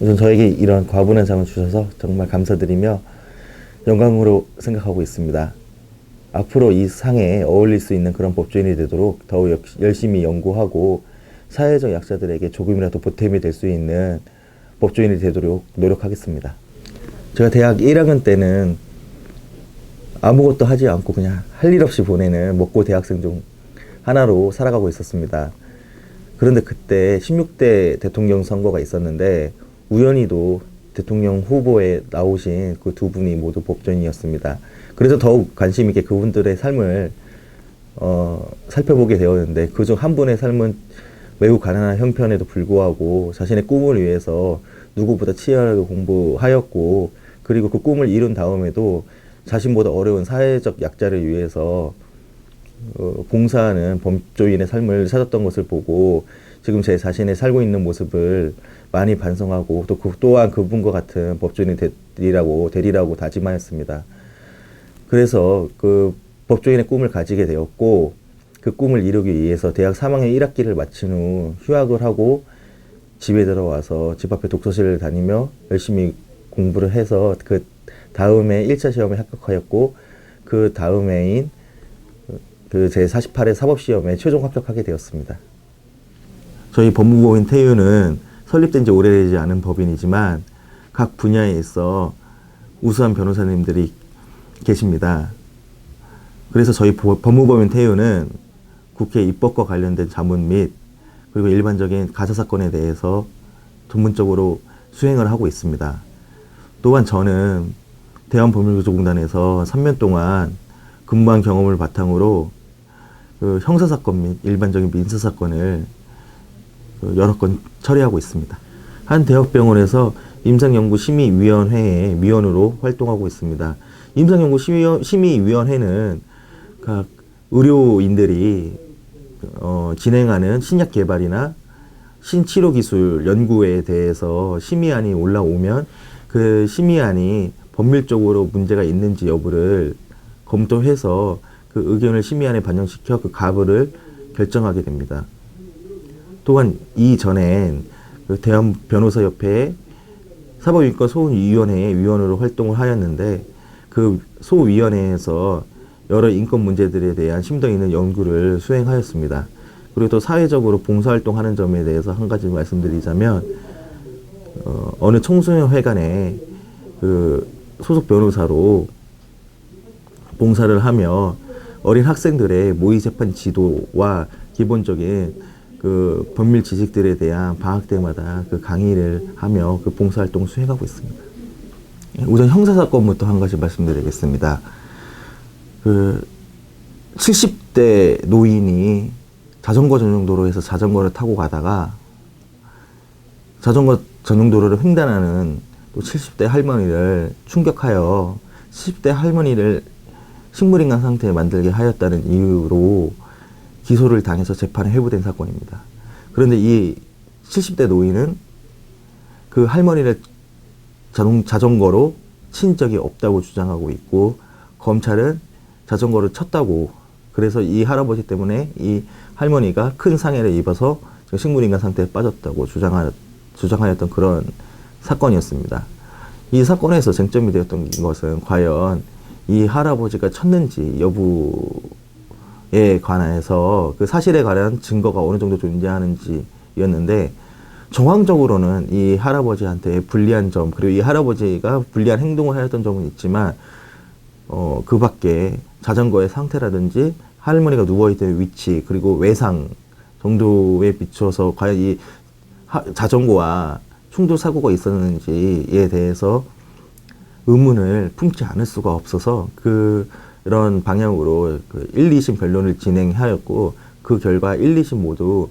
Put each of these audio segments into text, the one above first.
우선 저에게 이런 과분한 잠을 주셔서 정말 감사드리며 영광으로 생각하고 있습니다. 앞으로 이 상에 어울릴 수 있는 그런 법조인이 되도록 더욱 열심히 연구하고 사회적 약자들에게 조금이라도 보탬이 될 수 있는 법조인이 되도록 노력하겠습니다. 제가 대학 1학년 때는 아무것도 하지 않고 그냥 할 일 없이 보내는 먹고 대학생 중 하나로 살아가고 있었습니다. 그런데 그때 16대 대통령 선거가 있었는데 우연히도 대통령 후보에 나오신 그 두 분이 모두 법조인이었습니다. 그래서 더욱 관심 있게 그분들의 삶을 살펴보게 되었는데 그중 한 분의 삶은 매우 가난한 형편에도 불구하고 자신의 꿈을 위해서 누구보다 치열하게 공부하였고, 그리고 그 꿈을 이룬 다음에도 자신보다 어려운 사회적 약자를 위해서 봉사하는 법조인의 삶을 찾았던 것을 보고 지금 제 자신의 살고 있는 모습을 많이 반성하고 또 또한 그분과 같은 법조인이 되리라고 다짐하였습니다. 그래서 그 법조인의 꿈을 가지게 되었고, 그 꿈을 이루기 위해서 대학 3학년 1학기를 마친 후 휴학을 하고 집에 들어와서 집 앞에 독서실을 다니며 열심히 공부를 해서 그 다음에 1차 시험에 합격하였고, 그 다음해인 그 제48회 사법시험에 최종 합격하게 되었습니다. 저희 법무법인 태유는 설립된 지 오래되지 않은 법인이지만 각 분야에 있어 우수한 변호사님들이 계십니다. 그래서 저희 법무법인 태유는 국회 입법과 관련된 자문 및 그리고 일반적인 가사사건에 대해서 전문적으로 수행을 하고 있습니다. 또한 저는 대한법률구조공단에서 3년 동안 근무한 경험을 바탕으로 그 형사사건 및 일반적인 민사사건을 여러 건 처리하고 있습니다. 한 대학병원에서 임상연구심의위원회의 위원으로 활동하고 있습니다. 임상연구심의위원회는 각 의료인들이 진행하는 신약 개발이나 신치료기술 연구에 대해서 심의안이 올라오면 그 심의안이 법률적으로 문제가 있는지 여부를 검토해서 그 의견을 심의안에 반영시켜 그 가부를 결정하게 됩니다. 또한 이전엔 그 대한변호사협회의 사법인권 소위원회의 위원으로 활동을 하였는데 그 소위원회에서 여러 인권 문제들에 대한 심도 있는 연구를 수행하였습니다. 그리고 또 사회적으로 봉사활동하는 점에 대해서 한 가지 말씀드리자면 어느 청소년회관에 그 소속 변호사로 봉사를 하며 어린 학생들의 모의재판 지도와 기본적인 그 법률 지식들에 대한 방학 때마다 그 강의를 하며 그 봉사활동 수행하고 있습니다. 우선 형사사건부터 한 가지 말씀드리겠습니다. 그 70대 노인이 자전거 전용도로에서 자전거를 타고 가다가 자전거 전용도로를 횡단하는 또 70대 할머니를 충격하여 70대 할머니를 식물인간 상태에 만들게 하였다는 이유로 기소를 당해서 재판에 회부된 사건입니다. 그런데 이 70대 노인은 그 할머니를 자전거로 친 적이 없다고 주장하고 있고, 검찰은 자전거를 쳤다고, 그래서 이 할아버지 때문에 이 할머니가 큰 상해를 입어서 식물인간 상태에 빠졌다고 주장하였던 그런 사건이었습니다. 이 사건에서 쟁점이 되었던 것은 과연 이 할아버지가 쳤는지 여부에 관해서 그 사실에 관한 증거가 어느 정도 존재하는지였는데, 정황적으로는 이 할아버지한테 불리한 점, 그리고 이 할아버지가 불리한 행동을 하였던 점은 있지만 그 밖에 자전거의 상태라든지 할머니가 누워있던 위치, 그리고 외상 정도에 비춰서 과연 이 자전거와 충돌 사고가 있었는지에 대해서 의문을 품지 않을 수가 없어서 그런 방향으로 그 1, 2심 변론을 진행하였고, 그 결과 1, 2심 모두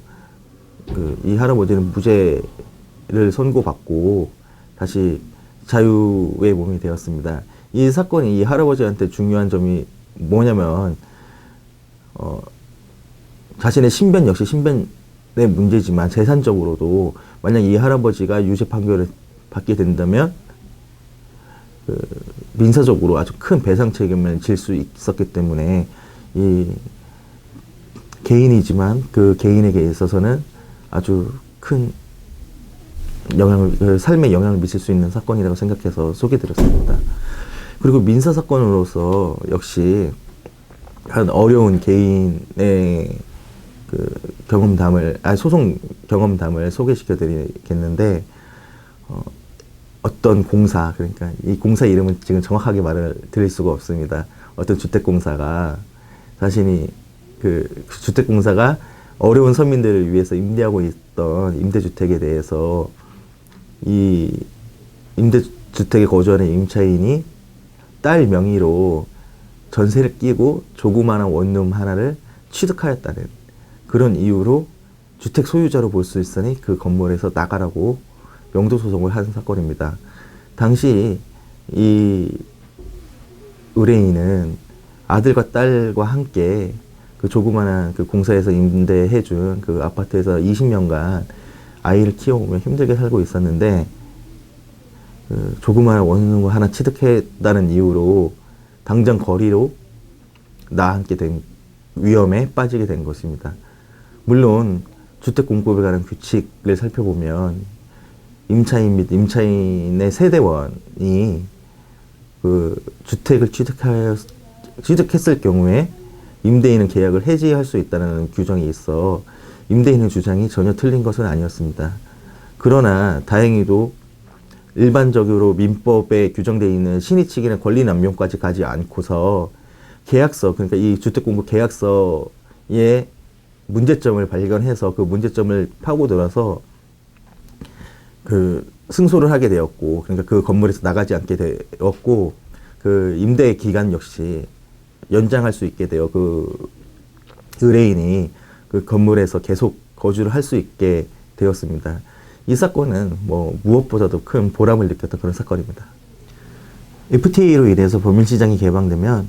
이 할아버지는 무죄를 선고받고 다시 자유의 몸이 되었습니다. 이 사건이 이 할아버지한테 중요한 점이 뭐냐면 자신의 신변 역시 신변의 문제지만 재산적으로도 만약 이 할아버지가 유죄 판결을 받게 된다면 민사적으로 아주 큰 배상 책임을 질 수 있었기 때문에 이 개인이지만 그 개인에게 있어서는 아주 큰 삶에 영향을 미칠 수 있는 사건이라고 생각해서 소개드렸습니다. 그리고 민사 사건으로서 역시 한 어려운 개인의 소송 경험담을 소개시켜 드리겠는데, 어떤 공사, 그러니까 이 공사 이름은 지금 정확하게 말을 드릴 수가 없습니다. 어떤 주택공사가 자신이 주택공사가 어려운 서민들을 위해서 임대하고 있던 임대주택에 대해서 이 임대주택에 거주하는 임차인이 딸 명의로 전세를 끼고 조그마한 원룸 하나를 취득하였다는 그런 이유로 주택 소유자로 볼 수 있으니 그 건물에서 나가라고 명도소송을 한 사건입니다. 당시 이 의뢰인은 아들과 딸과 함께 그 조그마한 그 공사에서 임대해준 그 아파트에서 20년간 아이를 키워오며 힘들게 살고 있었는데, 조그마한 원룸 하나 취득했다는 이유로 당장 거리로 나와 함께 된 위험에 빠지게 된 것입니다. 물론 주택 공급에 관한 규칙을 살펴보면 임차인 및 임차인의 세대원이 그 주택을 취득했을 경우에 임대인은 계약을 해지할 수 있다는 규정이 있어 임대인의 주장이 전혀 틀린 것은 아니었습니다. 그러나 다행히도 일반적으로 민법에 규정되어 있는 신의칙이나 권리남용까지 가지 않고서 계약서, 그러니까 이 주택공급 계약서에 문제점을 발견해서 그 문제점을 파고들어서 승소를 하게 되었고, 그러니까 그 건물에서 나가지 않게 되었고, 그 임대 기간 역시 연장할 수 있게 되어 그 의뢰인이 그 건물에서 계속 거주를 할 수 있게 되었습니다. 이 사건은 무엇보다도 큰 보람을 느꼈던 그런 사건입니다. FTA로 인해서 법인시장이 개방되면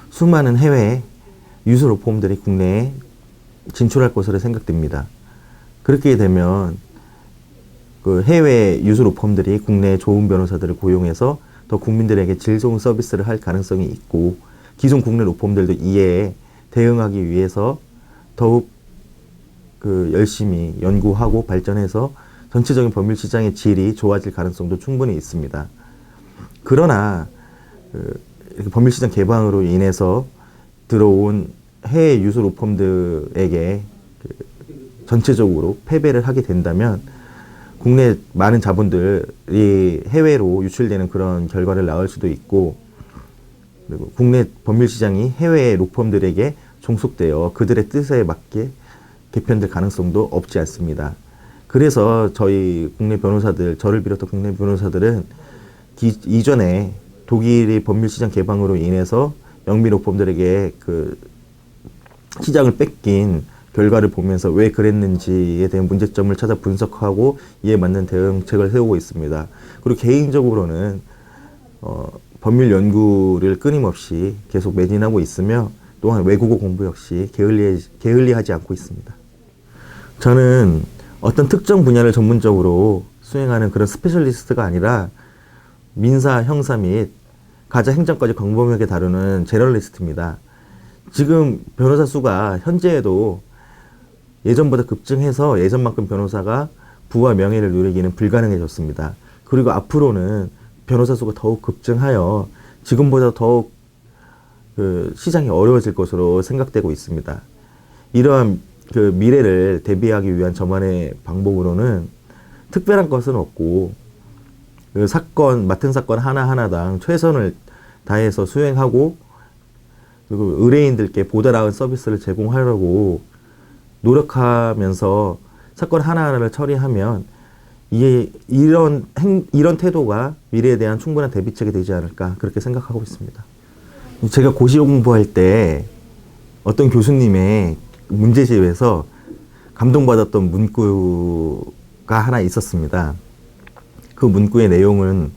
수많은 해외 유수 로펌들이 국내에 진출할 것으로 생각됩니다. 그렇게 되면 그 해외 유수 로펌들이 국내 좋은 변호사들을 고용해서 더 국민들에게 질 좋은 서비스를 할 가능성이 있고, 기존 국내 로펌들도 이에 대응하기 위해서 더욱 열심히 연구하고 발전해서 전체적인 법률시장의 질이 좋아질 가능성도 충분히 있습니다. 그러나 이렇게 법률시장 개방으로 인해서 들어온 해외 유수 로펌들에게 전체적으로 패배를 하게 된다면 국내 많은 자본들이 해외로 유출되는 그런 결과를 낳을 수도 있고, 그리고 국내 법률시장이 해외 로펌들에게 종속되어 그들의 뜻에 맞게 개편될 가능성도 없지 않습니다. 그래서 저희 국내 변호사들, 저를 비롯한 국내 변호사들은 이전에 독일의 법률시장 개방으로 인해서 영미 로펌들에게 그 시장을 뺏긴 결과를 보면서 왜 그랬는지에 대한 문제점을 찾아 분석하고 이에 맞는 대응책을 세우고 있습니다. 그리고 개인적으로는 법률 연구를 끊임없이 계속 매진하고 있으며, 또한 외국어 공부 역시 게을리하지 않고 있습니다. 저는 어떤 특정 분야를 전문적으로 수행하는 그런 스페셜리스트가 아니라 민사, 형사 및 가자, 행정까지 광범위하게 다루는 제너럴리스트입니다. 지금 변호사 수가 현재에도 예전보다 급증해서 예전만큼 변호사가 부와 명예를 누리기는 불가능해졌습니다. 그리고 앞으로는 변호사 수가 더욱 급증하여 지금보다 더욱 시장이 어려워질 것으로 생각되고 있습니다. 이러한 미래를 대비하기 위한 저만의 방법으로는 특별한 것은 없고, 맡은 사건 하나하나당 최선을 다해서 수행하고, 그리고 의뢰인들께 보다 나은 서비스를 제공하려고 노력하면서 사건 하나하나를 처리하면 이런 태도가 미래에 대한 충분한 대비책이 되지 않을까, 그렇게 생각하고 있습니다. 제가 고시 공부할 때 어떤 교수님의 문제집에서 감동받았던 문구가 하나 있었습니다. 그 문구의 내용은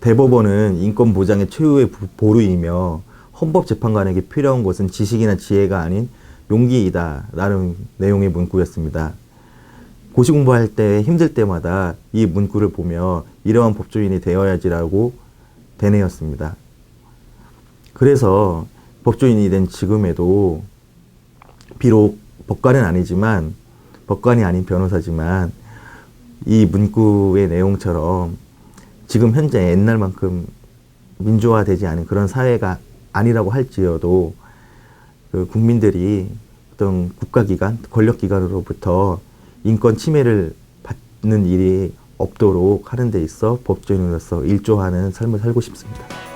대법원은 인권 보장의 최후의 보루이며 헌법재판관에게 필요한 것은 지식이나 지혜가 아닌 용기이다 라는 내용의 문구였습니다. 고시 공부할 때 힘들 때마다 이 문구를 보며 이러한 법조인이 되어야지라고 되뇌었습니다. 그래서 법조인이 된 지금에도 비록 법관이 아닌 변호사지만 이 문구의 내용처럼 지금 현재 옛날만큼 민주화되지 않은 그런 사회가 아니라고 할지어도 그 국민들이 어떤 국가기관, 권력기관으로부터 인권 침해를 받는 일이 없도록 하는 데 있어 법조인으로서 일조하는 삶을 살고 싶습니다.